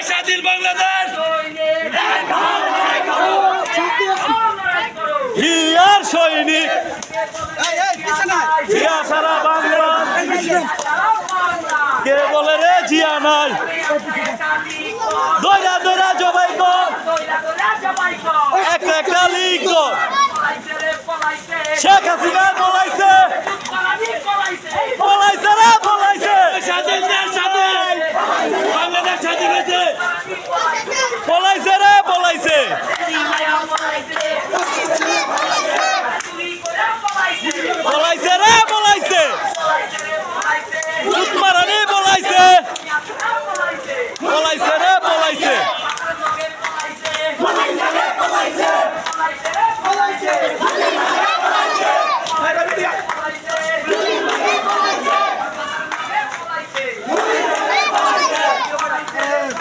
স্বাধীন বাংলাদেশ জিয়ার সৈনিক জিয়া সারা বাংলা কে বলে রে জিয়া নাই দইরা দইরা জবাই কর একটা লিগ কর শেখ হাসিনা পলাইছে রে